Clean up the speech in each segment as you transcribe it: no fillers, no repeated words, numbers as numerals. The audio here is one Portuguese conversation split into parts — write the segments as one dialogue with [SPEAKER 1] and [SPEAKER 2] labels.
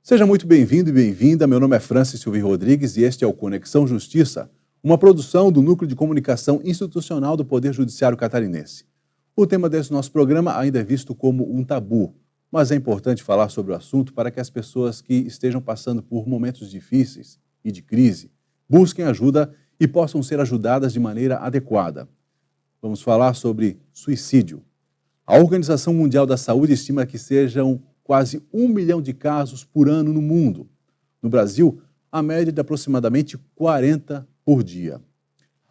[SPEAKER 1] Seja muito bem-vindo e bem-vinda. Meu nome é Francis Silveira Rodrigues e este é o Conexão Justiça, uma produção do Núcleo de Comunicação Institucional do Poder Judiciário Catarinense. O tema desse nosso programa ainda é visto como um tabu, mas é importante falar sobre o assunto para que as pessoas que estejam passando por momentos difíceis e de crise busquem ajuda e possam ser ajudadas de maneira adequada. Vamos falar sobre suicídio. A Organização Mundial da Saúde estima que sejam quase 1 milhão de casos por ano no mundo. No Brasil, a média é de aproximadamente 40 por dia.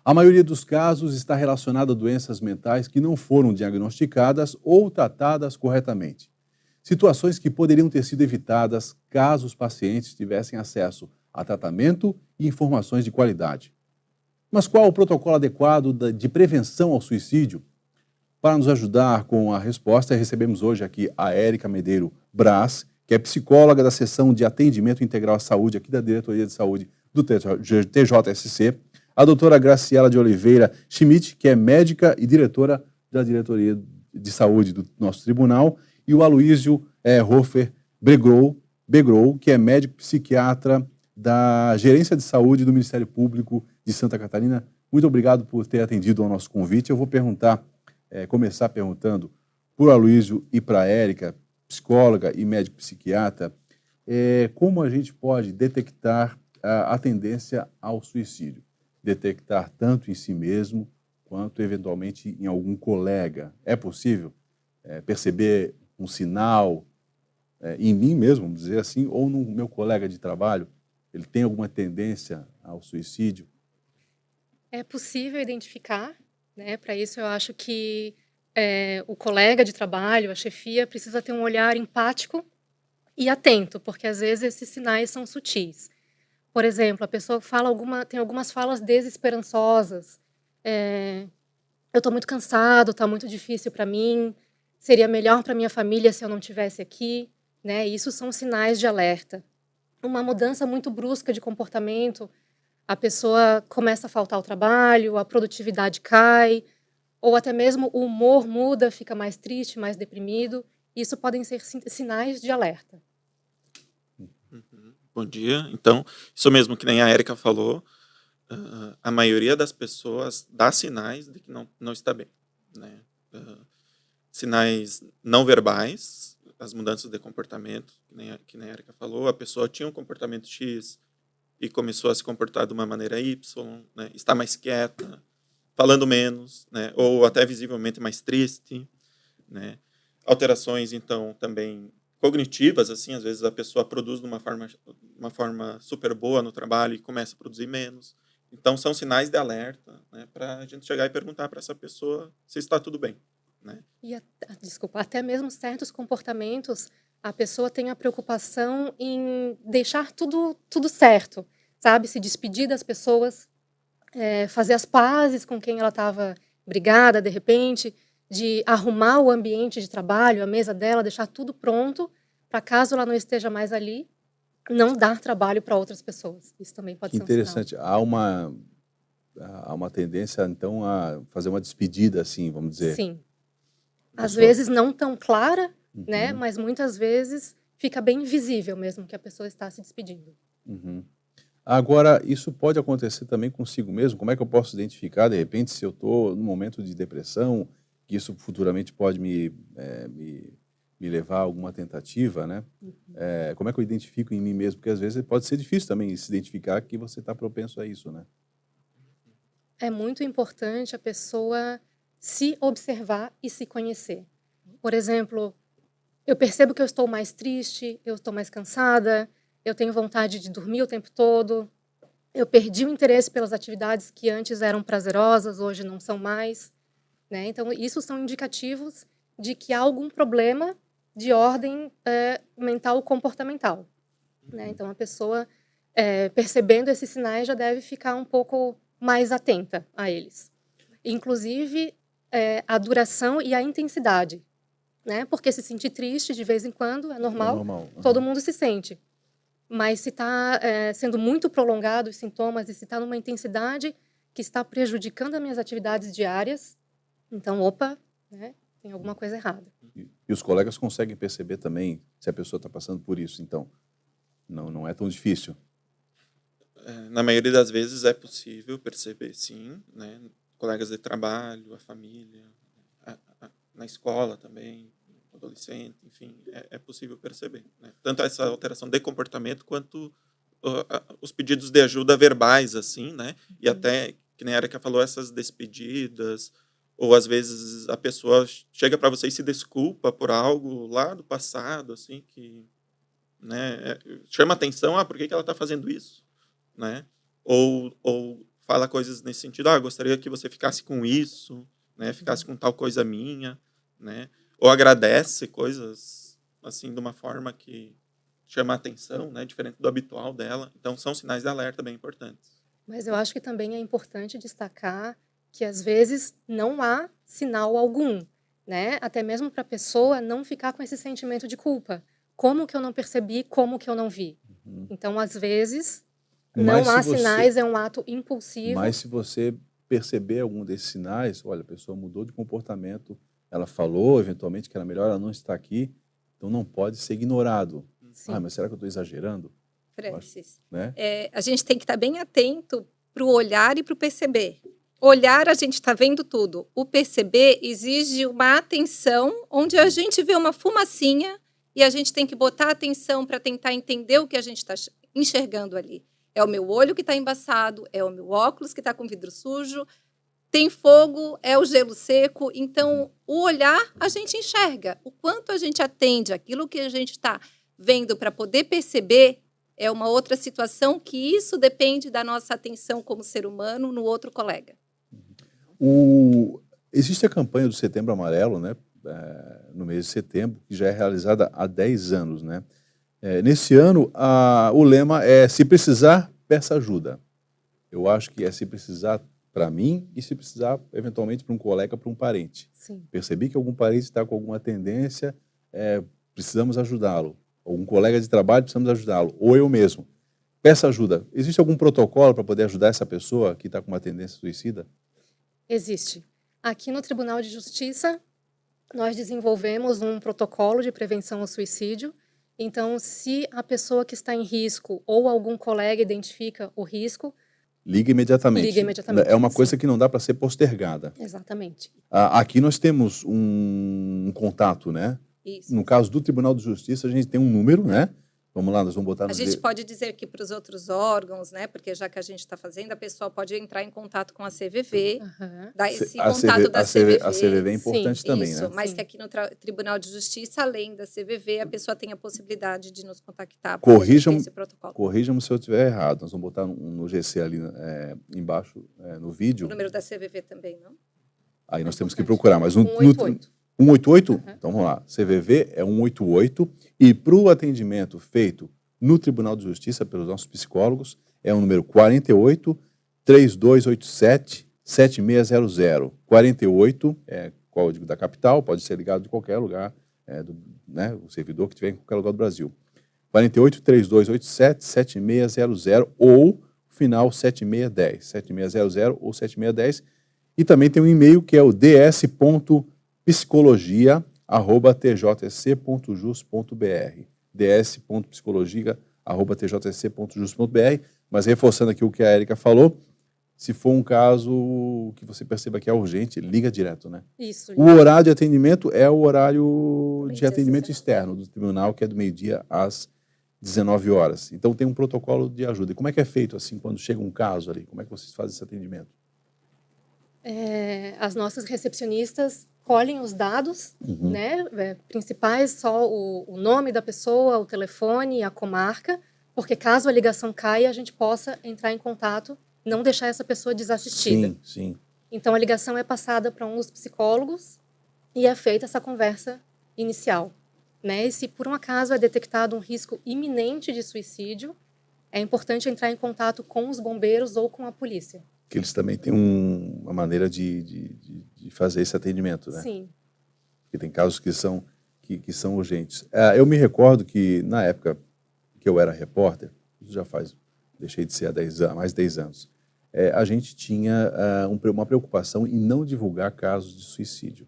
[SPEAKER 1] A maioria dos casos está relacionada a doenças mentais que não foram diagnosticadas ou tratadas corretamente. Situações que poderiam ter sido evitadas caso os pacientes tivessem acesso a tratamento e informações de qualidade. Mas qual o protocolo adequado de prevenção ao suicídio? Para nos ajudar com a resposta, recebemos hoje aqui a Érica Medeiro Braz, que é psicóloga da Seção de Atendimento Integral à Saúde, aqui da Diretoria de Saúde do TJSC, a doutora Graciela de Oliveira Schmidt, que é médica e diretora da Diretoria de Saúde do nosso tribunal, e o Aloísio Hofer Begrou, que é médico psiquiatra da Gerência de Saúde do Ministério Público de Santa Catarina. Muito obrigado por ter atendido ao nosso convite. Eu vou começar perguntando para o Aloísio e para a Érica, psicóloga e médico psiquiatra, como a gente pode detectar a tendência ao suicídio? Detectar tanto em si mesmo quanto, eventualmente, em algum colega. É possível perceber um sinal em mim mesmo, vamos dizer assim, ou no meu colega de trabalho? Ele tem alguma tendência ao suicídio?
[SPEAKER 2] É possível identificar, né? Para isso, eu acho que o colega de trabalho, a chefia, precisa ter um olhar empático e atento, porque às vezes esses sinais são sutis. Por exemplo, a pessoa tem algumas falas desesperançosas. Eu estou muito cansado, está muito difícil para mim, seria melhor para minha família se eu não estivesse aqui, né? Isso são sinais de alerta. Uma mudança muito brusca de comportamento, a pessoa começa a faltar ao trabalho, a produtividade cai, ou até mesmo o humor muda, fica mais triste, mais deprimido. Isso podem ser sinais de alerta.
[SPEAKER 3] Bom dia. Então, isso mesmo que nem a Érica falou, a maioria das pessoas dá sinais de que não está bem, né? Sinais não verbais, as mudanças de comportamento, que nem a Érica falou, a pessoa tinha um comportamento X e começou a se comportar de uma maneira Y, né? Está mais quieta, falando menos, né? Ou até visivelmente mais triste, né? Alterações, então, também cognitivas, assim, às vezes a pessoa produz de uma forma super boa no trabalho e começa a produzir menos. Então, são sinais de alerta, né, para a gente chegar e perguntar para essa pessoa se está tudo bem, né?
[SPEAKER 2] E, até mesmo certos comportamentos, a pessoa tem a preocupação em deixar tudo certo, sabe? Se despedir das pessoas, fazer as pazes com quem ela estava brigada, de repente, de arrumar o ambiente de trabalho, a mesa dela, deixar tudo pronto, para caso ela não esteja mais ali, não dar trabalho para outras pessoas. Isso também pode ser um sinal.
[SPEAKER 1] Interessante. Há uma tendência, então, a fazer uma despedida, assim, vamos dizer.
[SPEAKER 2] Sim. Às vezes não tão clara, né? Mas muitas vezes fica bem visível mesmo que a pessoa está se despedindo.
[SPEAKER 1] Agora, isso pode acontecer também consigo mesmo? Como é que eu posso identificar, de repente, se eu estou num momento de depressão, que isso futuramente pode me levar a alguma tentativa, né? Como é que eu identifico em mim mesmo? Porque às vezes pode ser difícil também se identificar que você está propenso a isso, né?
[SPEAKER 2] É muito importante a pessoa se observar e se conhecer. Por exemplo, eu percebo que eu estou mais triste, eu estou mais cansada, eu tenho vontade de dormir o tempo todo, eu perdi o interesse pelas atividades que antes eram prazerosas, hoje não são mais, né? Então, isso são indicativos de que há algum problema de ordem mental comportamental, né? Então, a pessoa, percebendo esses sinais, já deve ficar um pouco mais atenta a eles. Inclusive, a duração e a intensidade, né? Porque se sentir triste de vez em quando é normal. Todo mundo se sente. Mas se está sendo muito prolongado os sintomas e se está numa intensidade que está prejudicando as minhas atividades diárias, então, opa, né, tem alguma coisa errada.
[SPEAKER 1] E os colegas conseguem perceber também se a pessoa está passando por isso, então não é tão difícil.
[SPEAKER 3] Na maioria das vezes é possível perceber, sim, né? Colegas de trabalho, a família, na escola também, adolescente, enfim, é possível perceber, né? Tanto essa alteração de comportamento quanto os pedidos de ajuda verbais, assim, né? E até, que nem a Erika falou, essas despedidas, ou às vezes a pessoa chega para você e se desculpa por algo lá do passado, assim, que, né, chama atenção, por que ela está fazendo isso? Né? Ou fala coisas nesse sentido, gostaria que você ficasse com isso, né? Ficasse com tal coisa minha, né? Ou agradece coisas assim de uma forma que chama a atenção, né? Diferente do habitual dela. Então são sinais de alerta bem importantes.
[SPEAKER 2] Mas eu acho que também é importante destacar que às vezes não há sinal algum, né? Até mesmo para a pessoa não ficar com esse sentimento de culpa. Como que eu não percebi? Como que eu não vi? Então, às vezes, não há sinais, é um ato impulsivo.
[SPEAKER 1] Mas se você perceber algum desses sinais, olha, a pessoa mudou de comportamento, ela falou eventualmente que era melhor ela não estar aqui, então não pode ser ignorado.
[SPEAKER 2] Sim.
[SPEAKER 1] Mas será que eu estou exagerando?
[SPEAKER 4] Francis,
[SPEAKER 1] né?
[SPEAKER 4] A gente tem que estar bem atento para o olhar e para o perceber. Olhar, a gente está vendo tudo. O perceber exige uma atenção, onde a gente vê uma fumacinha e a gente tem que botar atenção para tentar entender o que a gente está enxergando ali. É o meu olho que está embaçado, é o meu óculos que está com vidro sujo, tem fogo, é o gelo seco. Então, o olhar a gente enxerga. O quanto a gente atende aquilo que a gente está vendo para poder perceber é uma outra situação que isso depende da nossa atenção como ser humano no outro colega.
[SPEAKER 1] Existe a campanha do Setembro Amarelo, né, no mês de setembro, que já é realizada há 10 anos. Né? Nesse ano, o lema é se precisar, peça ajuda. Eu acho que é se precisar para mim e se precisar, eventualmente, para um colega, para um parente.
[SPEAKER 2] Sim.
[SPEAKER 1] Percebi que algum parente está com alguma tendência, precisamos ajudá-lo. Algum colega de trabalho, precisamos ajudá-lo. Ou eu mesmo. Peça ajuda. Existe algum protocolo para poder ajudar essa pessoa que está com uma tendência suicida?
[SPEAKER 2] Existe. Aqui no Tribunal de Justiça, nós desenvolvemos um protocolo de prevenção ao suicídio. Então, se a pessoa que está em risco ou algum colega identifica o risco,
[SPEAKER 1] liga imediatamente.
[SPEAKER 2] Liga imediatamente.
[SPEAKER 1] É uma coisa
[SPEAKER 2] sim.
[SPEAKER 1] que não dá para ser postergada.
[SPEAKER 2] Exatamente.
[SPEAKER 1] Aqui nós temos um contato, né?
[SPEAKER 4] Isso.
[SPEAKER 1] No caso do Tribunal de Justiça, a gente tem um número, né? Vamos lá, nós vamos botar...
[SPEAKER 4] A gente pode dizer aqui para os outros órgãos, né? Porque já que a gente está fazendo, a pessoa pode entrar em contato com a CVV, dar esse contato da CVV.
[SPEAKER 1] A CVV é importante
[SPEAKER 2] Sim,
[SPEAKER 1] também,
[SPEAKER 4] isso,
[SPEAKER 1] né?
[SPEAKER 4] mas que aqui no Tribunal de Justiça, além da CVV, a pessoa tem a possibilidade de nos contactar.
[SPEAKER 1] Corrijam-me se eu estiver errado. Nós vamos botar no GC ali embaixo, no vídeo.
[SPEAKER 4] O número da CVV também, não?
[SPEAKER 1] Aí nós temos que procurar, mas
[SPEAKER 2] 188.
[SPEAKER 1] 188? Então vamos lá. CVV é 188 e para o atendimento feito no Tribunal de Justiça pelos nossos psicólogos é o número 48-3287-7600. 48 é código da capital, pode ser ligado de qualquer lugar, né, o servidor que estiver em qualquer lugar do Brasil. 48-3287-7600 ou final 7610. 7600 ou 7610. E também tem um e-mail que é o ds.psicologia@tjsc.jus.br. ds.psicologia@tjsc.jus.br. Mas reforçando aqui o que a Erika falou, se for um caso que você perceba que é urgente, liga direto, né?
[SPEAKER 2] Isso.
[SPEAKER 1] O horário de atendimento é o horário de atendimento externo do tribunal, que é do meio-dia às 19 horas. Então tem um protocolo de ajuda. E como é que é feito assim quando chega um caso ali? Como é que vocês fazem esse atendimento?
[SPEAKER 2] As nossas recepcionistas colhem os dados, né, principais, só o nome da pessoa, o telefone, a comarca, porque caso a ligação caia, a gente possa entrar em contato, não deixar essa pessoa desassistida.
[SPEAKER 1] Sim, sim.
[SPEAKER 2] Então a ligação é passada para um dos psicólogos e é feita essa conversa inicial, né? E se por um acaso é detectado um risco iminente de suicídio, é importante entrar em contato com os bombeiros ou com a polícia.
[SPEAKER 1] Que eles também têm uma maneira de fazer esse atendimento, né?
[SPEAKER 2] Sim.
[SPEAKER 1] Porque tem casos que são urgentes. Eu me recordo que, na época que eu era repórter, isso já faz, deixei de ser há mais de 10 anos, a gente tinha uma preocupação em não divulgar casos de suicídio.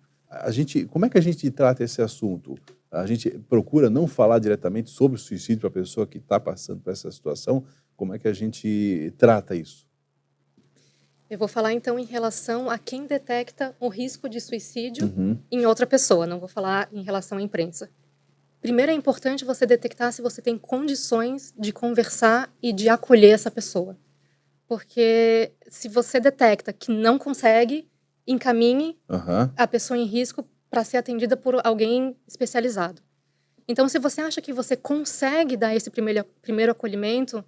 [SPEAKER 1] Como é que a gente trata esse assunto? A gente procura não falar diretamente sobre o suicídio para a pessoa que está passando por essa situação? Como é que a gente trata isso?
[SPEAKER 2] Eu vou falar então em relação a quem detecta o risco de suicídio em outra pessoa, não vou falar em relação à imprensa. Primeiro é importante você detectar se você tem condições de conversar e de acolher essa pessoa. Porque se você detecta que não consegue, encaminhe a pessoa em risco para ser atendida por alguém especializado. Então, se você acha que você consegue dar esse primeiro acolhimento,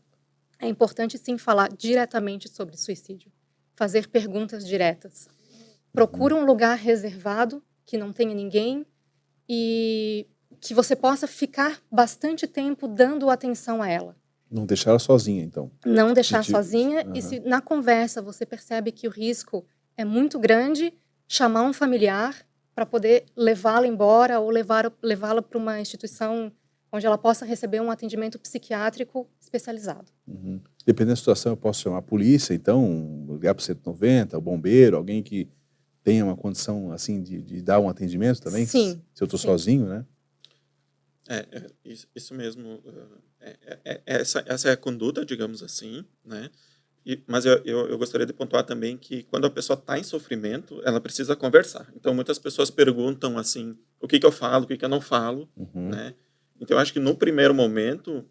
[SPEAKER 2] é importante sim falar diretamente sobre suicídio. Fazer perguntas diretas. Procura um lugar reservado, que não tenha ninguém, e que você possa ficar bastante tempo dando atenção a ela.
[SPEAKER 1] Não deixar ela sozinha, então.
[SPEAKER 2] Não deixar sozinha, e se na conversa você percebe que o risco é muito grande, chamar um familiar para poder levá-la embora ou levá-la para uma instituição onde ela possa receber um atendimento psiquiátrico especializado.
[SPEAKER 1] Dependendo da situação, eu posso chamar a polícia, então, ligar para o 190, o bombeiro, alguém que tenha uma condição assim de dar um atendimento também?
[SPEAKER 2] Sim.
[SPEAKER 1] Se eu estou sozinho, né?
[SPEAKER 3] Isso mesmo. Essa é a conduta, digamos assim, né? Mas eu gostaria de pontuar também que quando a pessoa está em sofrimento, ela precisa conversar. Então, muitas pessoas perguntam assim, o que eu falo, o que eu não falo, né? Então, eu acho que no primeiro momento,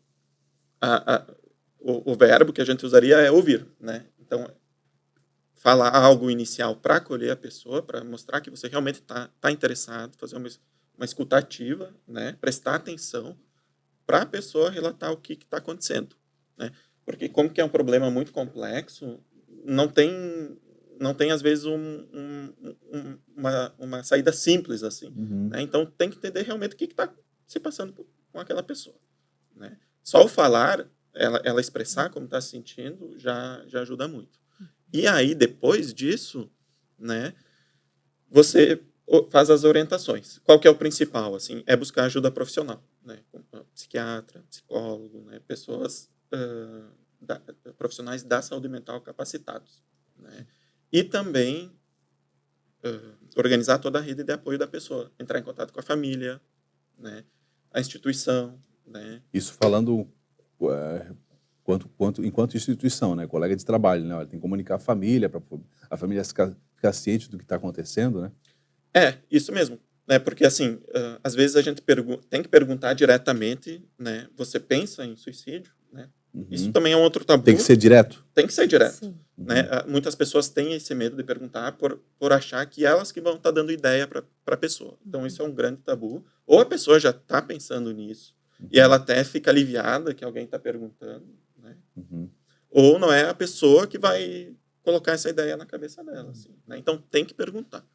[SPEAKER 3] o verbo que a gente usaria é ouvir, né? Então, falar algo inicial para acolher a pessoa, para mostrar que você realmente tá interessado, fazer uma escuta ativa, né? Prestar atenção para a pessoa relatar o que está acontecendo, né? Porque como que é um problema muito complexo, não tem às vezes uma saída simples assim, né? Então tem que entender realmente o que está se passando com aquela pessoa, né? Só o falar, ela expressar como está se sentindo já ajuda muito. E aí depois disso, né? Você faz as orientações. Qual que é o principal? Assim, é buscar ajuda profissional, né? Psiquiatra, psicólogo, né? Pessoas profissionais da saúde mental capacitados, né? E também organizar toda a rede de apoio da pessoa, entrar em contato com a família, né? A instituição, né?
[SPEAKER 1] Isso falando enquanto instituição, né? Colega de trabalho, né? Tem que comunicar a família, para a família ficar ciente do que está acontecendo, né?
[SPEAKER 3] Isso mesmo. Né? Porque, assim, às vezes a gente tem que perguntar diretamente, né? Você pensa em suicídio, né? Isso também é um outro tabu.
[SPEAKER 1] Tem que ser direto?
[SPEAKER 3] Tem que ser direto.
[SPEAKER 2] Sim.
[SPEAKER 3] Né? Muitas pessoas têm esse medo de perguntar por achar que elas que vão estar dando ideia para a pessoa. Então, isso é um grande tabu. Ou a pessoa já está pensando nisso e ela até fica aliviada que alguém está perguntando, né? Ou não é a pessoa que vai colocar essa ideia na cabeça dela. Assim, né? Então, tem que perguntar.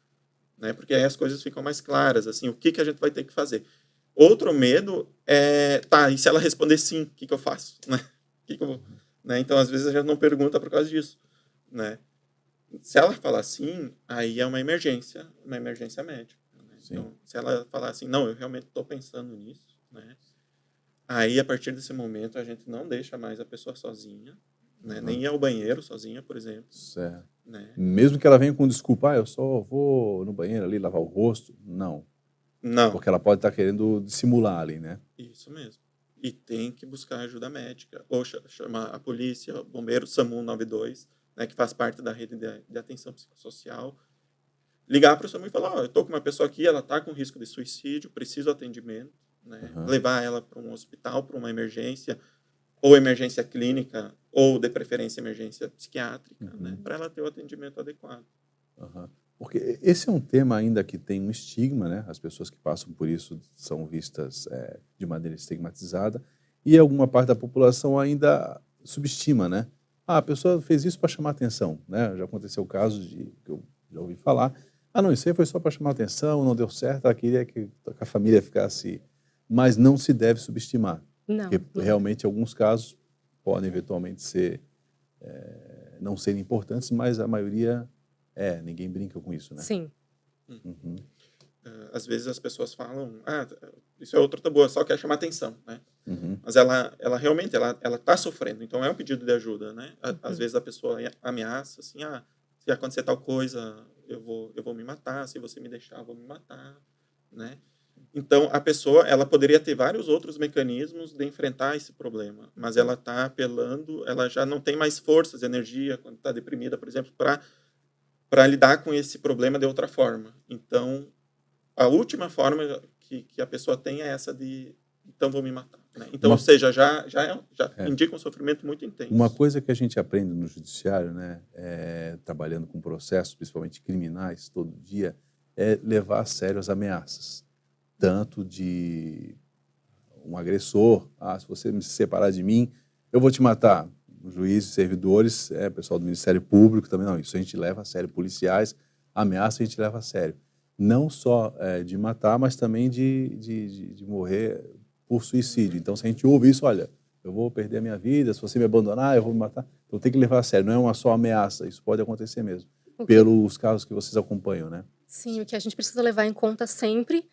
[SPEAKER 3] Né? Porque aí as coisas ficam mais claras, assim, o que a gente vai ter que fazer. Outro medo é, e se ela responder sim, o que eu faço? Né? Né? Então, às vezes, a gente não pergunta por causa disso. Né? Se ela falar sim, aí é uma emergência médica. Né? Então, se ela falar assim, não, eu realmente estou pensando nisso, né? Aí, a partir desse momento, a gente não deixa mais a pessoa sozinha, né? Nem ir ao banheiro sozinha, por exemplo.
[SPEAKER 1] Certo.
[SPEAKER 3] Né?
[SPEAKER 1] Mesmo que ela venha com desculpa, eu só vou no banheiro ali lavar o rosto. Não. Porque ela pode estar querendo dissimular ali, né?
[SPEAKER 3] Isso mesmo. E tem que buscar ajuda médica. Ou chamar a polícia, o bombeiro, SAMU 92, né, que faz parte da rede de atenção psicossocial. Ligar para o SAMU e falar, eu estou com uma pessoa aqui, ela está com risco de suicídio, preciso de atendimento. Né? Levar ela para um hospital, para uma emergência, ou emergência clínica, ou de preferência emergência psiquiátrica, né? Para ela ter o atendimento adequado.
[SPEAKER 1] Porque esse é um tema ainda que tem um estigma, né? As pessoas que passam por isso são vistas de maneira estigmatizada e alguma parte da população ainda subestima, né? A pessoa fez isso para chamar atenção, né? Já aconteceu casos que eu já ouvi falar. Não, isso aí foi só para chamar atenção, não deu certo, ela queria que a família ficasse... Mas não se deve subestimar.
[SPEAKER 2] Não.
[SPEAKER 1] Porque realmente alguns casos podem eventualmente não serem importantes, mas a maioria ninguém brinca com isso, né?
[SPEAKER 2] Sim.
[SPEAKER 3] Às vezes as pessoas falam, isso é outro tabu, ela só quer chamar atenção, né?
[SPEAKER 1] Uhum.
[SPEAKER 3] Mas ela realmente, ela está sofrendo, então é um pedido de ajuda, né? Às vezes a pessoa ameaça, assim, se acontecer tal coisa, eu vou me matar, se você me deixar, eu vou me matar, né? Então, a pessoa, ela poderia ter vários outros mecanismos de enfrentar esse problema, mas ela está apelando, ela já não tem mais forças, energia, quando está deprimida, por exemplo, para lidar com esse problema de outra forma. Então, a última forma que a pessoa tem é essa de, então vou me matar, né? Então, ou seja, já indica um sofrimento muito intenso.
[SPEAKER 1] Uma coisa que a gente aprende no judiciário, né, trabalhando com processos, principalmente criminais, todo dia, é levar a sério as ameaças. Tanto de um agressor, se você me separar de mim, eu vou te matar. Os juízes, servidores, pessoal do Ministério Público também, não, isso a gente leva a sério. Policiais, ameaça a gente leva a sério. Não só de matar, mas também de morrer por suicídio. Então, se a gente ouve isso, olha, eu vou perder a minha vida, se você me abandonar, eu vou me matar. Então, tem que levar a sério, não é uma só ameaça, isso pode acontecer mesmo. Pelos casos que vocês acompanham, né?
[SPEAKER 2] Sim, o que a gente precisa levar em conta sempre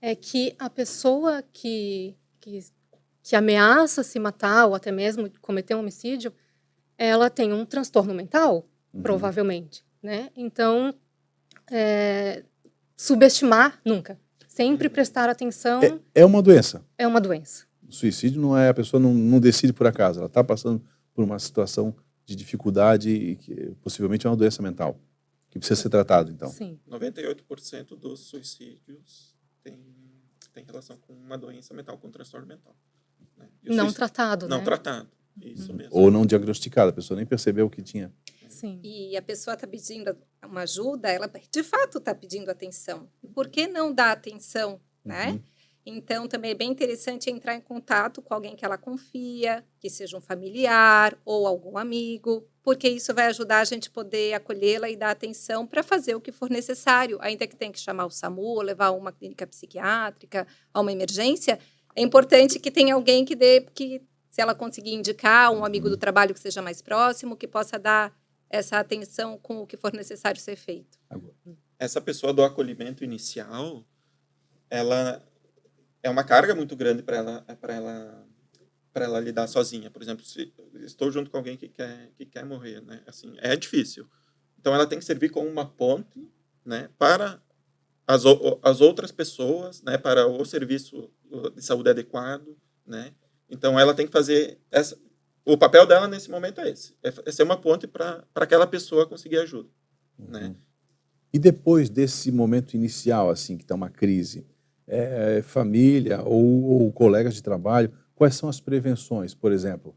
[SPEAKER 2] é que a pessoa que ameaça se matar ou até mesmo cometer um homicídio, ela tem um transtorno mental, provavelmente, né? Então, subestimar nunca. Sempre prestar atenção.
[SPEAKER 1] É uma doença.
[SPEAKER 2] É uma doença.
[SPEAKER 1] O suicídio não é, a pessoa não decide por acaso, ela está passando por uma situação de dificuldade e que possivelmente é uma doença mental, que precisa ser tratado, então.
[SPEAKER 2] Sim.
[SPEAKER 3] 98% dos suicídios tem relação com uma doença mental, com um transtorno mental. Né?
[SPEAKER 2] Não tratado, né?
[SPEAKER 3] Não tratado, isso mesmo.
[SPEAKER 1] Ou não diagnosticado, a pessoa nem percebeu o que tinha.
[SPEAKER 2] Sim.
[SPEAKER 4] E a pessoa está pedindo uma ajuda, ela de fato está pedindo atenção. Por que não dar atenção, né? Então, também é bem interessante entrar em contato com alguém que ela confia, que seja um familiar ou algum amigo, porque isso vai ajudar a gente poder acolhê-la e dar atenção para fazer o que for necessário, ainda que tenha que chamar o SAMU, levar a uma clínica psiquiátrica, a uma emergência. É importante que tenha alguém que se ela conseguir indicar um amigo do trabalho que seja mais próximo, que possa dar essa atenção com o que for necessário ser feito.
[SPEAKER 3] Essa pessoa do acolhimento inicial, ela é uma carga muito grande para ela lidar sozinha. Por exemplo, se estou junto com alguém que quer morrer, né? Assim, é difícil. Então, ela tem que servir como uma ponte, né, para as outras pessoas, né, para o serviço de saúde adequado, né? Então, ela tem que fazer o papel dela nesse momento é esse, é ser uma ponte para aquela pessoa conseguir ajuda, né?
[SPEAKER 1] E depois desse momento inicial, assim, que está uma crise, família ou colegas de trabalho, quais são as prevenções? Por exemplo,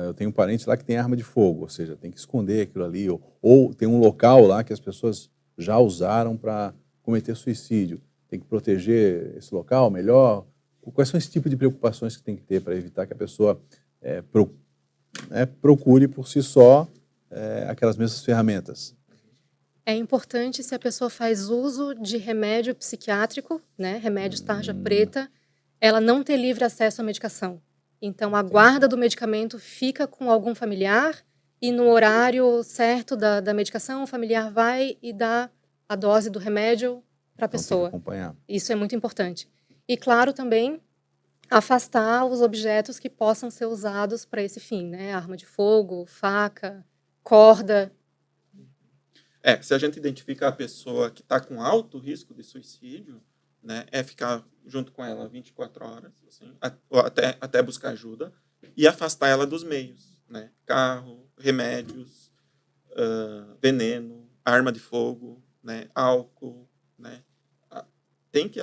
[SPEAKER 1] eu tenho um parente lá que tem arma de fogo, ou seja, tem que esconder aquilo ali, ou tem um local lá que as pessoas já usaram para cometer suicídio. Tem que proteger esse local melhor? Quais são esse tipo de preocupações que tem que ter para evitar que a pessoa procure por si só aquelas mesmas ferramentas?
[SPEAKER 2] É importante, se a pessoa faz uso de remédio psiquiátrico, né, remédios tarja preta, ela não ter livre acesso à medicação. Então, a guarda do medicamento fica com algum familiar e no horário certo da medicação, o familiar vai e dá a dose do remédio para a pessoa.
[SPEAKER 1] Tem que acompanhar.
[SPEAKER 2] Isso é muito importante. E, claro, também afastar os objetos que possam ser usados para esse fim, né? Arma de fogo, faca, corda.
[SPEAKER 3] Se a gente identifica a pessoa que está com alto risco de suicídio, né, ficar junto com ela 24 horas, assim, ou até buscar ajuda, e afastar ela dos meios, né? Carro, remédios, veneno, arma de fogo, né? Álcool, né? Tem que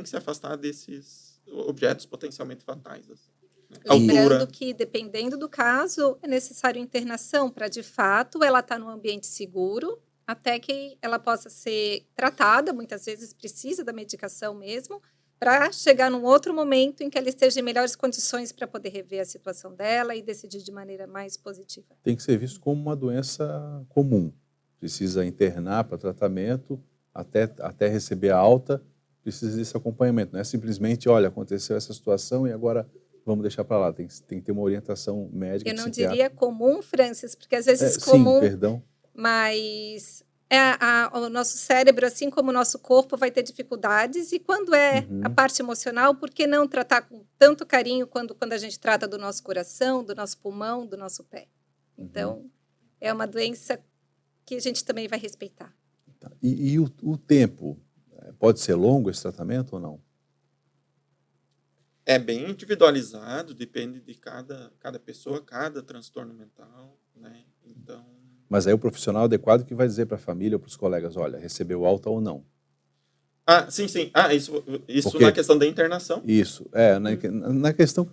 [SPEAKER 3] se afastar desses objetos potencialmente fatais. Assim, né?
[SPEAKER 4] Lembrando que, dependendo do caso, é necessário internação para, de fato, ela estar num ambiente seguro, até que ela possa ser tratada, muitas vezes precisa da medicação mesmo, para chegar num outro momento em que ela esteja em melhores condições para poder rever a situação dela e decidir de maneira mais positiva.
[SPEAKER 1] Tem que ser visto como uma doença comum. Precisa internar para tratamento, até receber a alta, precisa desse acompanhamento. Não é simplesmente, olha, aconteceu essa situação e agora vamos deixar para lá. Tem que ter uma orientação médica.
[SPEAKER 4] Eu não diria comum, Francis, porque às vezes
[SPEAKER 1] sim,
[SPEAKER 4] comum...
[SPEAKER 1] perdão.
[SPEAKER 4] Mas o nosso cérebro, assim como o nosso corpo, vai ter dificuldades. E quando é a parte emocional, por que não tratar com tanto carinho quando a gente trata do nosso coração, do nosso pulmão, do nosso pé? Então, é uma doença que a gente também vai respeitar.
[SPEAKER 1] Tá. E o tempo? Pode ser longo esse tratamento ou não?
[SPEAKER 3] É bem individualizado, depende de cada pessoa, cada transtorno mental, né? Então,
[SPEAKER 1] Mas aí o profissional adequado que vai dizer para a família ou para os colegas, olha, recebeu alta ou não.
[SPEAKER 3] sim. Isso
[SPEAKER 1] Porque
[SPEAKER 3] na questão da internação.
[SPEAKER 1] Isso, na questão,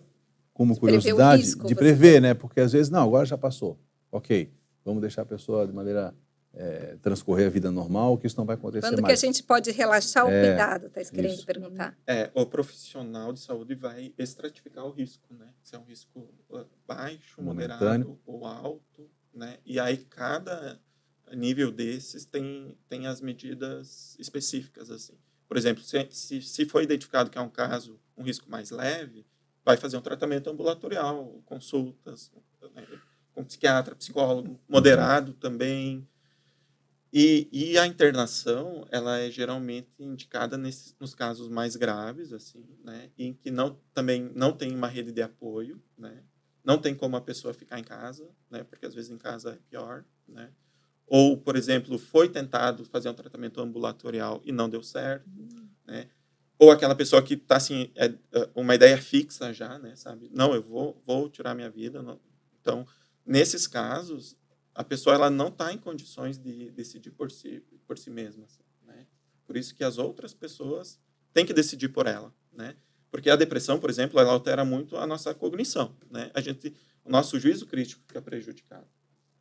[SPEAKER 1] como
[SPEAKER 4] De prever o
[SPEAKER 1] curiosidade,
[SPEAKER 4] risco,
[SPEAKER 1] de
[SPEAKER 4] você
[SPEAKER 1] prever,
[SPEAKER 4] quer.
[SPEAKER 1] né? Porque às vezes, não, agora já passou. Ok, vamos deixar a pessoa de maneira transcorrer a vida normal, que isso não vai acontecer
[SPEAKER 4] Quando que a
[SPEAKER 1] mais.
[SPEAKER 4] gente pode relaxar o cuidado, está querendo
[SPEAKER 1] isso.
[SPEAKER 4] perguntar.
[SPEAKER 3] O profissional de saúde vai estratificar o risco, né? Se é um risco baixo,
[SPEAKER 1] Momentâneo.
[SPEAKER 3] moderado ou alto, né? E aí cada nível desses tem as medidas específicas, assim. Por exemplo, se for identificado que é um risco mais leve, vai fazer um tratamento ambulatorial, consultas, né, com psiquiatra, psicólogo, moderado também. E a internação, ela é geralmente indicada nos casos mais graves, assim, né, em que também não tem uma rede de apoio, né, não tem como a pessoa ficar em casa, né, porque às vezes em casa é pior, né, ou, por exemplo, foi tentado fazer um tratamento ambulatorial e não deu certo, né, ou aquela pessoa que está assim, uma ideia fixa já, né, sabe, não, eu vou tirar minha vida, não. Então, nesses casos, a pessoa ela não está em condições de decidir por si mesma, assim, né? Por isso que as outras pessoas têm que decidir por ela, né? Porque a depressão, por exemplo, ela altera muito a nossa cognição, né? O nosso juízo crítico fica prejudicado.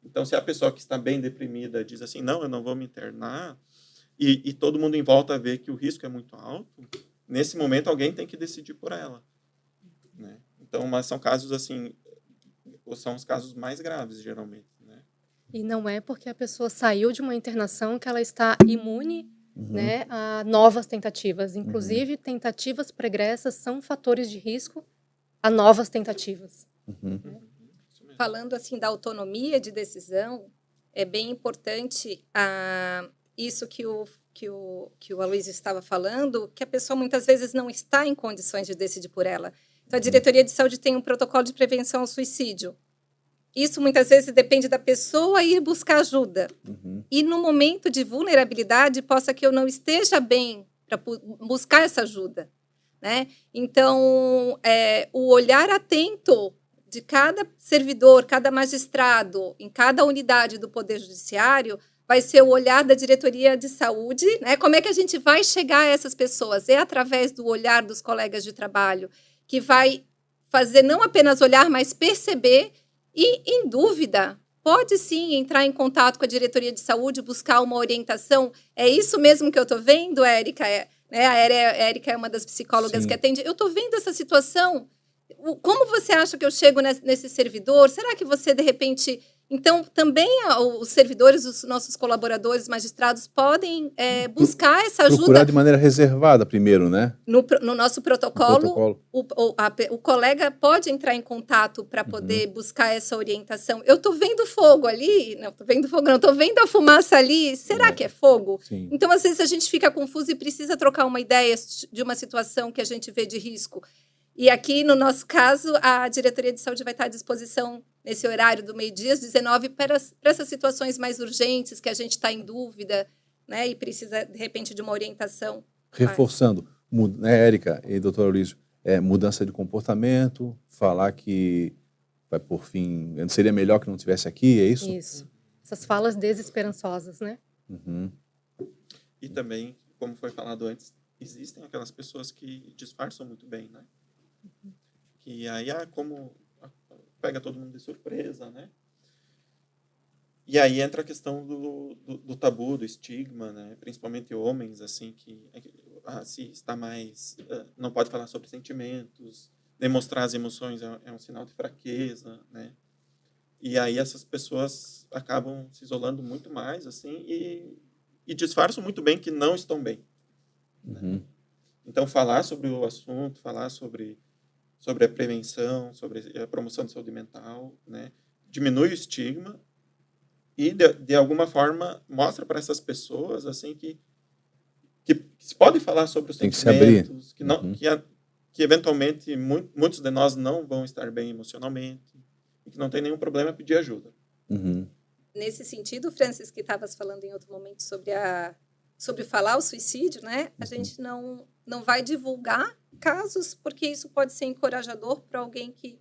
[SPEAKER 3] Então, se a pessoa que está bem deprimida diz assim, não, eu não vou me internar, e todo mundo em volta vê que o risco é muito alto, nesse momento alguém tem que decidir por ela, né? Então, mas são casos assim, são os casos mais graves, geralmente, né?
[SPEAKER 2] E não é porque a pessoa saiu de uma internação que ela está imune, né, a novas tentativas. Inclusive, tentativas pregressas são fatores de risco a novas tentativas.
[SPEAKER 3] Isso mesmo.
[SPEAKER 4] Falando assim da autonomia de decisão, é bem importante isso que o Aloysio estava falando, que a pessoa muitas vezes não está em condições de decidir por ela. Então, a Diretoria de Saúde tem um protocolo de prevenção ao suicídio. Isso muitas vezes depende da pessoa ir buscar ajuda. E no momento de vulnerabilidade, possa que eu não esteja bem para buscar essa ajuda, né? Então, o olhar atento de cada servidor, cada magistrado, em cada unidade do Poder Judiciário, vai ser o olhar da Diretoria de Saúde, né? Como é que a gente vai chegar a essas pessoas? É através do olhar dos colegas de trabalho, que vai fazer não apenas olhar, mas perceber e, em dúvida, pode sim entrar em contato com a Diretoria de Saúde, buscar uma orientação. É isso mesmo que eu estou vendo, Érica? A Érica é uma das psicólogas que atende. Eu estou vendo essa situação. Como você acha que eu chego nesse servidor? Será que você, de repente... Então, também os servidores, os nossos colaboradores, magistrados, podem buscar essa ajuda.
[SPEAKER 1] Procurar de maneira reservada primeiro, né?
[SPEAKER 4] No nosso protocolo. O colega pode entrar em contato para poder buscar essa orientação. Eu estou vendo fogo ali, não estou vendo fogo, não, estou vendo a fumaça ali. Será que é fogo?
[SPEAKER 1] Sim.
[SPEAKER 4] Então, às vezes, a gente fica confuso e precisa trocar uma ideia de uma situação que a gente vê de risco. E aqui, no nosso caso, a Diretoria de Saúde vai estar à disposição nesse horário do meio-dia, às 19, para essas situações mais urgentes, que a gente está em dúvida, né, e precisa, de repente, de uma orientação.
[SPEAKER 1] Reforçando, né, Érica e doutor Aloysio, mudança de comportamento, falar que vai por fim, seria melhor que não estivesse aqui, é isso?
[SPEAKER 2] Isso. Essas falas desesperançosas, né?
[SPEAKER 3] E também, como foi falado antes, existem aquelas pessoas que disfarçam muito bem, né? Que aí, como pega todo mundo de surpresa, né? E aí entra a questão do tabu, do estigma, né? Principalmente homens, assim, que se está mais... não pode falar sobre sentimentos, demonstrar as emoções é um sinal de fraqueza, né? E aí essas pessoas acabam se isolando muito mais, assim, e disfarçam muito bem que não estão bem. Né? Então, falar sobre o assunto, falar sobre a prevenção, sobre a promoção de saúde mental, né? Diminui o estigma, e de alguma forma mostra para essas pessoas assim que se pode falar sobre os
[SPEAKER 1] tem que se abrir.
[SPEAKER 3] sentimentos, que eventualmente muitos de nós não vão estar bem emocionalmente e que não tem nenhum problema pedir ajuda.
[SPEAKER 1] Uhum.
[SPEAKER 4] Nesse sentido, Francis, que estavas falando em outro momento sobre falar o suicídio, né? A gente não vai divulgar casos, porque isso pode ser encorajador para alguém que...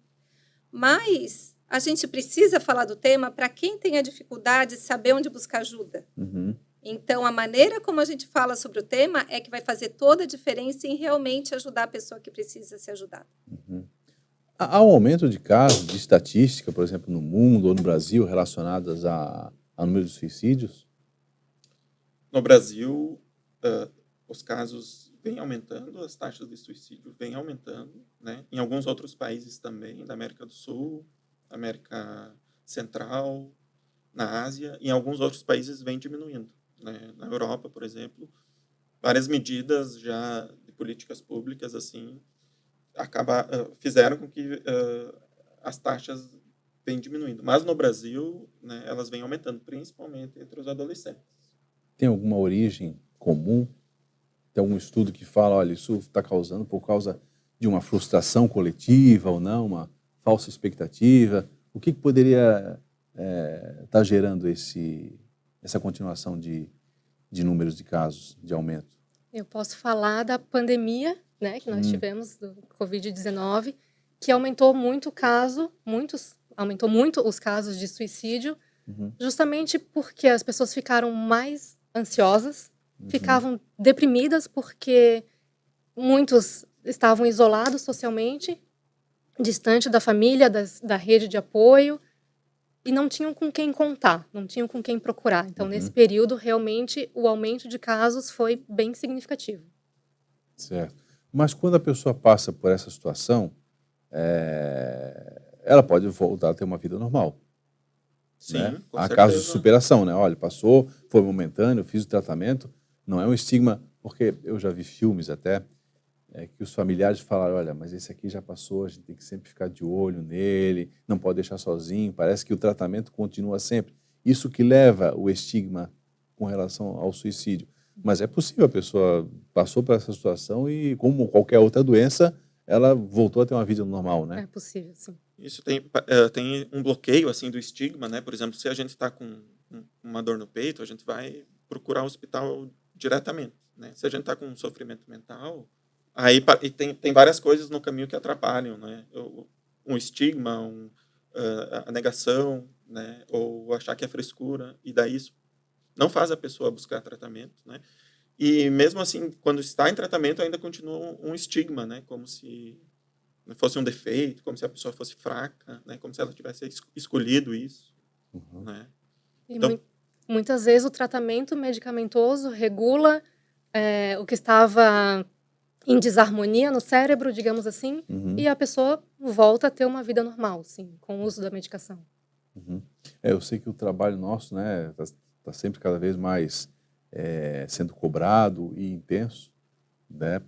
[SPEAKER 4] Mas a gente precisa falar do tema para quem tem a dificuldade de saber onde buscar ajuda.
[SPEAKER 1] Uhum.
[SPEAKER 4] Então, a maneira como a gente fala sobre o tema é que vai fazer toda a diferença em realmente ajudar a pessoa que precisa ser ajudada.
[SPEAKER 1] Uhum. Há um aumento de casos, de estatística, por exemplo, no mundo ou no Brasil, relacionadas ao número de suicídios?
[SPEAKER 3] No Brasil, os casos vêm aumentando, as taxas de suicídio vêm aumentando, né? Em alguns outros países também, da América do Sul, América Central, na Ásia, e em alguns outros países vem diminuindo, né? Na Europa, por exemplo, várias medidas já de políticas públicas assim fizeram com que as taxas vêm diminuindo. Mas no Brasil, né, elas vêm aumentando, principalmente entre os adolescentes.
[SPEAKER 1] Tem alguma origem comum? Tem algum estudo que fala, olha, isso está causando por causa de uma frustração coletiva ou não, uma falsa expectativa? O que poderia estar gerando essa continuação de números de casos, de aumento?
[SPEAKER 2] Eu posso falar da pandemia, né, que nós tivemos do Covid-19, que aumentou muito aumentou muito os casos de suicídio, justamente porque as pessoas ficaram mais ansiosas, ficavam deprimidas porque muitos estavam isolados socialmente, distante da família, da rede de apoio, e não tinham com quem contar, não tinham com quem procurar. Então, nesse período, realmente, o aumento de casos foi bem significativo.
[SPEAKER 1] Certo. Mas quando a pessoa passa por essa situação, ela pode voltar a ter uma vida normal.
[SPEAKER 3] Sim,
[SPEAKER 1] né?
[SPEAKER 3] com
[SPEAKER 1] Há
[SPEAKER 3] certeza.
[SPEAKER 1] casos de superação, né? Olha, passou, foi momentâneo, fiz o tratamento, não é um estigma, porque eu já vi filmes até, que os familiares falaram, olha, mas esse aqui já passou, a gente tem que sempre ficar de olho nele, não pode deixar sozinho, parece que o tratamento continua sempre. Isso que leva o estigma com relação ao suicídio. Mas é possível, a pessoa passou por essa situação e, como qualquer outra doença, ela voltou a ter uma vida normal, né?
[SPEAKER 2] É possível, sim.
[SPEAKER 3] Isso tem um bloqueio assim do estigma, né? Por exemplo, se a gente está com uma dor no peito, a gente vai procurar o hospital diretamente, né? Se a gente está com um sofrimento mental, aí tem várias coisas no caminho que atrapalham, né? Um estigma, a negação, né? Ou achar que é frescura, e daí isso não faz a pessoa buscar tratamento, né? E mesmo assim, quando está em tratamento, ainda continua um estigma, né? Como se fosse um defeito, como se a pessoa fosse fraca, né? Como se ela tivesse escolhido isso, né?
[SPEAKER 2] E
[SPEAKER 3] Então,
[SPEAKER 2] muitas vezes o tratamento medicamentoso regula o que estava em desarmonia no cérebro, digamos assim, e a pessoa volta a ter uma vida normal, sim, com o uso da medicação.
[SPEAKER 1] Eu sei que o trabalho nosso, né, tá sempre cada vez mais sendo cobrado e intenso, né?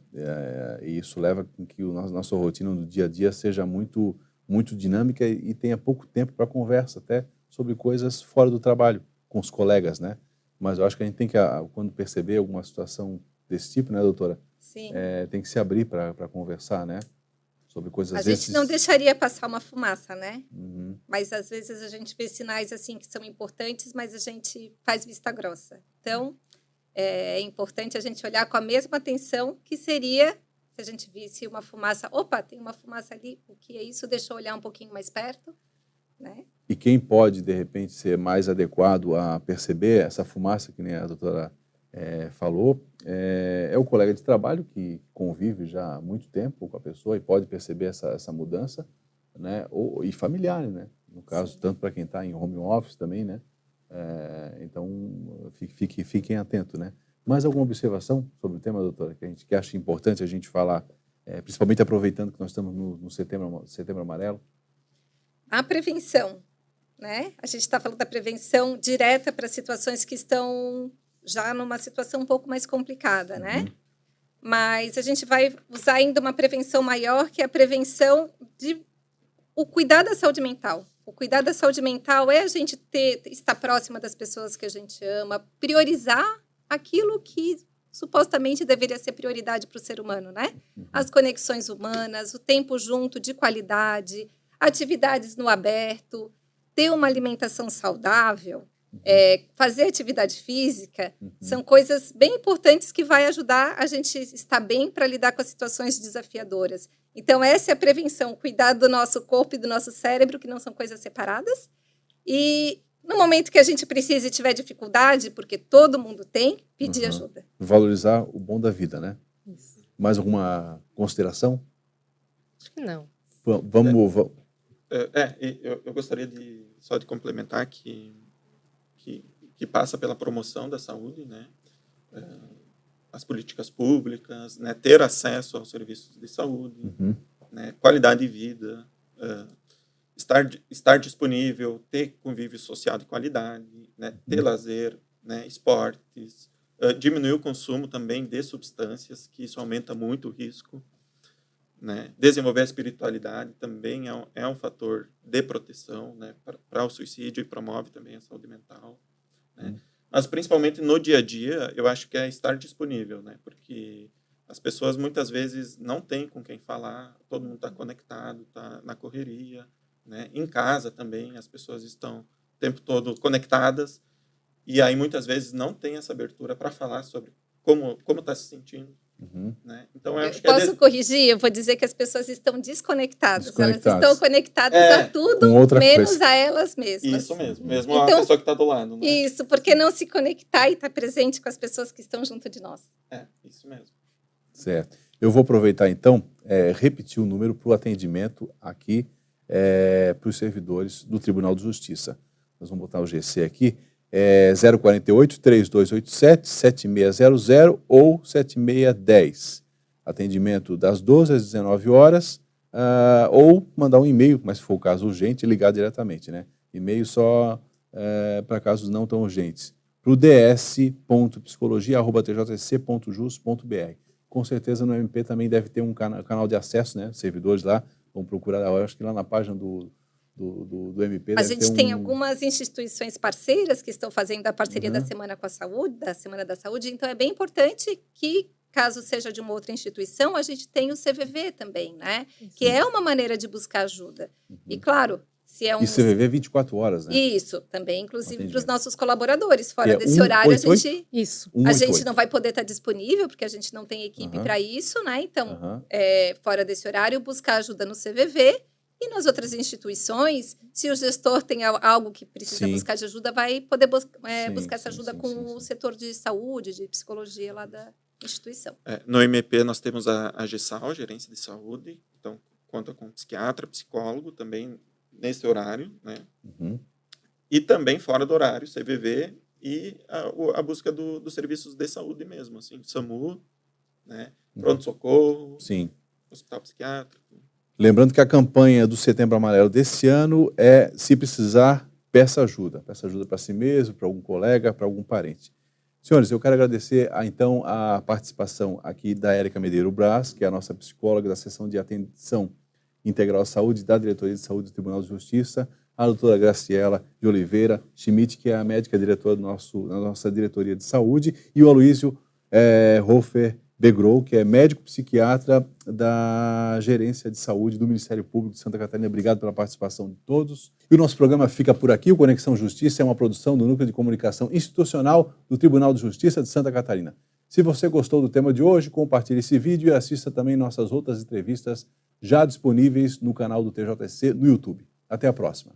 [SPEAKER 1] E isso leva com que a nossa rotina no dia a dia seja muito, muito dinâmica e tenha pouco tempo para conversa, até sobre coisas fora do trabalho, com os colegas, né? Mas eu acho que a gente tem que, quando perceber alguma situação desse tipo, né, doutora?
[SPEAKER 4] Sim.
[SPEAKER 1] Tem que se abrir para conversar, né? Sobre coisas...
[SPEAKER 4] A gente não deixaria passar uma fumaça, né?
[SPEAKER 1] Uhum.
[SPEAKER 4] Mas às vezes a gente vê sinais assim que são importantes, mas a gente faz vista grossa. Então, é importante a gente olhar com a mesma atenção que seria se a gente visse uma fumaça. Opa, tem uma fumaça ali, o que é isso? Deixa eu olhar um pouquinho mais perto, né?
[SPEAKER 1] E quem pode, de repente, ser mais adequado a perceber essa fumaça, que nem a doutora falou, é o colega de trabalho que convive já há muito tempo com a pessoa e pode perceber essa mudança, né? E familiar, né? No caso,
[SPEAKER 4] Sim.
[SPEAKER 1] tanto para quem está em home office também, né? Então, fiquem atentos, né? Mais alguma observação sobre o tema, doutora, que acha importante a gente falar, principalmente aproveitando que nós estamos no Setembro Amarelo?
[SPEAKER 4] A prevenção, né? A gente está falando da prevenção direta para situações que estão já numa situação um pouco mais complicada, né? Mas a gente vai usar ainda uma prevenção maior, que é a prevenção o cuidar da saúde mental. O cuidar da saúde mental é a gente estar próxima das pessoas que a gente ama, priorizar aquilo que supostamente deveria ser prioridade para o ser humano, né? As conexões humanas, o tempo junto de qualidade, atividades no aberto, ter uma alimentação saudável, fazer atividade física, são coisas bem importantes que vai ajudar a gente estar bem para lidar com as situações desafiadoras. Então, essa é a prevenção, cuidar do nosso corpo e do nosso cérebro, que não são coisas separadas. E no momento que a gente precisa e tiver dificuldade, porque todo mundo tem, pedir ajuda.
[SPEAKER 1] Valorizar o bom da vida, né?
[SPEAKER 2] Isso.
[SPEAKER 1] Mais alguma consideração?
[SPEAKER 2] Acho que não.
[SPEAKER 1] Vamos...
[SPEAKER 3] Eu gostaria só de complementar que passa pela promoção da saúde, né? As políticas públicas, né? Ter acesso aos serviços de saúde, né? Qualidade de vida, estar disponível, ter convívio social de qualidade, né? Ter lazer, né? Esportes, diminuir o consumo também de substâncias, que isso aumenta muito o risco, né? Desenvolver a espiritualidade também é um fator de proteção, né? Para o suicídio, e promove também a saúde mental, né? Mas principalmente no dia a dia, eu acho que é estar disponível, né? Porque as pessoas muitas vezes não têm com quem falar, todo mundo está conectado, está na correria, né? Em casa também as pessoas estão o tempo todo conectadas, e aí muitas vezes não tem essa abertura para falar sobre como está se sentindo. Né? Então, eu acho que
[SPEAKER 4] posso corrigir? Eu vou dizer que as pessoas estão desconectadas. Elas estão conectadas a tudo, menos coisa. A elas mesmas.
[SPEAKER 3] Isso mesmo, mesmo então, a pessoa que está do lado. Né?
[SPEAKER 4] Isso, porque não se conectar e estar presente com as pessoas que estão junto de nós.
[SPEAKER 3] Isso mesmo.
[SPEAKER 1] Certo. Eu vou aproveitar, então, repetir o número para o atendimento aqui para os servidores do Tribunal de Justiça. Nós vamos botar o GC aqui. 048-3287-7600 ou 7610. Atendimento das 12 às 19 horas, ou mandar um e-mail, mas se for o caso urgente, ligar diretamente, né? E-mail só para casos não tão urgentes. Para o ds.psicologia@tjc.jus.br. Com certeza no MP também deve ter um canal de acesso, né? Servidores lá vão procurar, eu acho que lá na página do MP.
[SPEAKER 4] A gente tem algumas instituições parceiras que estão fazendo a parceria da Semana com a Saúde, da Semana da Saúde, então é bem importante que, caso seja de uma outra instituição, a gente tenha o CVV também, né? Que é uma maneira de buscar ajuda. E claro, se é um...
[SPEAKER 1] E CVV 24 horas, né?
[SPEAKER 4] Isso, também, inclusive para os nossos colaboradores. Fora desse horário, a gente...
[SPEAKER 2] Isso.
[SPEAKER 4] A gente não vai poder estar disponível, porque a gente não tem equipe para isso, né? Então, fora desse horário, buscar ajuda no CVV. E nas outras instituições, se o gestor tem algo que precisa buscar de ajuda, vai poder buscar essa ajuda com o setor de saúde, de psicologia lá da instituição.
[SPEAKER 3] No MP nós temos a GESAL, Gerência de Saúde, então conta com psiquiatra, psicólogo também nesse horário, né? E também fora do horário, CVV e a busca dos serviços de saúde mesmo, assim, SAMU, né? Pronto-socorro, hospital psiquiátrico.
[SPEAKER 1] Lembrando que a campanha do Setembro Amarelo desse ano é, se precisar, peça ajuda. Peça ajuda para si mesmo, para algum colega, para algum parente. Senhores, eu quero agradecer, então, a participação aqui da Érica Medeiros Braz, que é a nossa psicóloga da Seção de Atenção Integral à Saúde da Diretoria de Saúde do Tribunal de Justiça, a doutora Graciela de Oliveira Schmidt, que é a médica diretora da nossa Diretoria de Saúde, e o Aloysio Hofer Begrou, que é médico psiquiatra da Gerência de Saúde do Ministério Público de Santa Catarina. Obrigado pela participação de todos. E o nosso programa fica por aqui. O Conexão Justiça é uma produção do Núcleo de Comunicação Institucional do Tribunal de Justiça de Santa Catarina. Se você gostou do tema de hoje, compartilhe esse vídeo e assista também nossas outras entrevistas já disponíveis no canal do TJC no YouTube. Até a próxima.